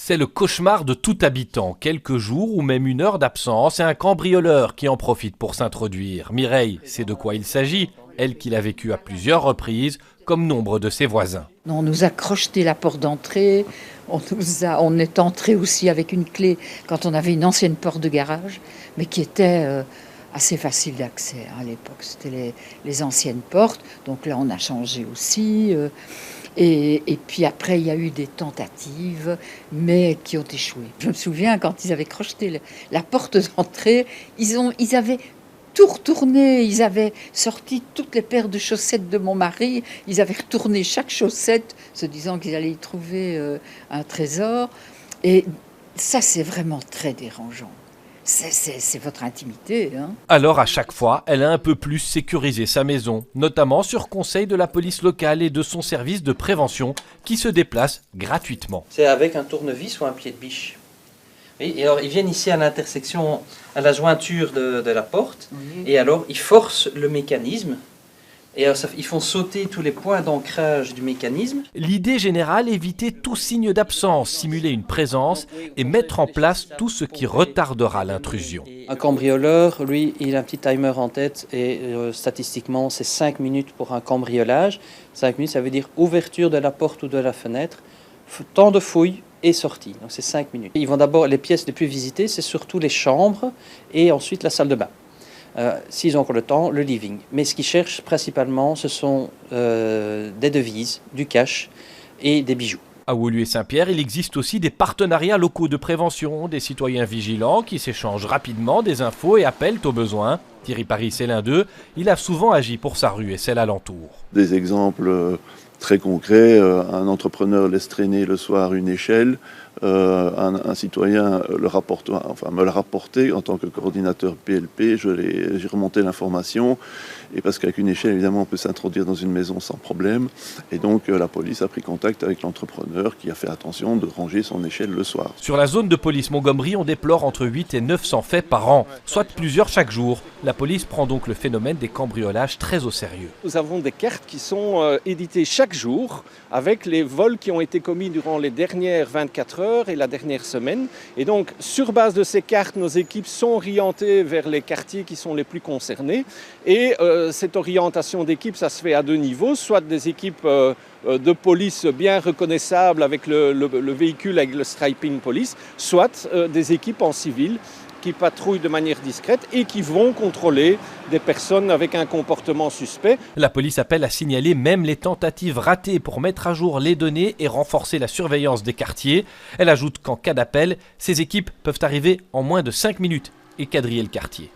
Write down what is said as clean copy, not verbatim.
C'est le cauchemar de tout habitant. Quelques jours ou même une heure d'absence et un cambrioleur qui en profite pour s'introduire. Mireille sait de quoi il s'agit, elle qui l'a vécu à plusieurs reprises, comme nombre de ses voisins. On nous a crocheté la porte d'entrée, on est entré aussi avec une clé quand on avait une ancienne porte de garage, mais qui était assez facile d'accès à l'époque. C'était les anciennes portes, donc là on a changé aussi. Et puis après, il y a eu des tentatives, mais qui ont échoué. Je me souviens, quand ils avaient crocheté la porte d'entrée, ils avaient tout retourné. Ils avaient sorti toutes les paires de chaussettes de mon mari. Ils avaient retourné chaque chaussette, se disant qu'ils allaient y trouver un trésor. Et ça, c'est vraiment très dérangeant. C'est votre intimité, hein. Alors à chaque fois, elle a un peu plus sécurisé sa maison, notamment sur conseil de la police locale et de son service de prévention qui se déplace gratuitement. C'est avec un tournevis ou un pied de biche. Oui, et alors ils viennent ici à l'intersection, à la jointure de la porte, oui. Et alors ils forcent le mécanisme. Et alors, ils font sauter tous les points d'ancrage du mécanisme. L'idée générale, éviter tout signe d'absence, simuler une présence et mettre en place tout ce qui retardera l'intrusion. Un cambrioleur, lui, il a un petit timer en tête et statistiquement, c'est 5 minutes pour un cambriolage. 5 minutes, ça veut dire ouverture de la porte ou de la fenêtre, temps de fouille et sortie. Donc c'est 5 minutes. Ils vont d'abord, les pièces les plus visitées, c'est surtout les chambres et ensuite la salle de bain. S'ils ont encore le temps, le living. Mais ce qu'ils cherchent principalement, ce sont des devises, du cash et des bijoux. À Woluwe et Saint-Pierre, il existe aussi des partenariats locaux de prévention, des citoyens vigilants qui s'échangent rapidement des infos et appellent au besoin. Thierry Paris, c'est l'un d'eux. Il a souvent agi pour sa rue et celle alentour. Des exemples très concrets, un entrepreneur laisse traîner le soir une échelle, un citoyen me l'a rapporté en tant que coordinateur PLP, j'ai remonté l'information, et parce qu'avec une échelle, évidemment, on peut s'introduire dans une maison sans problème, et donc la police a pris contact avec l'entrepreneur qui a fait attention de ranger son échelle le soir. Sur la zone de police Montgomery, on déplore entre 8 et 900 faits par an, soit plusieurs chaque jour. La police prend donc le phénomène des cambriolages très au sérieux. Nous avons des cartes qui sont éditées chaque jour avec les vols qui ont été commis durant les dernières 24 heures et la dernière semaine. Et donc, sur base de ces cartes, nos équipes sont orientées vers les quartiers qui sont les plus concernés. Et cette orientation d'équipe, ça se fait à deux niveaux, soit des équipes de police bien reconnaissables avec le véhicule, avec le striping police, soit des équipes en civil qui patrouillent de manière discrète et qui vont contrôler des personnes avec un comportement suspect. La police appelle à signaler même les tentatives ratées pour mettre à jour les données et renforcer la surveillance des quartiers. Elle ajoute qu'en cas d'appel, ces équipes peuvent arriver en moins de 5 minutes et quadriller le quartier.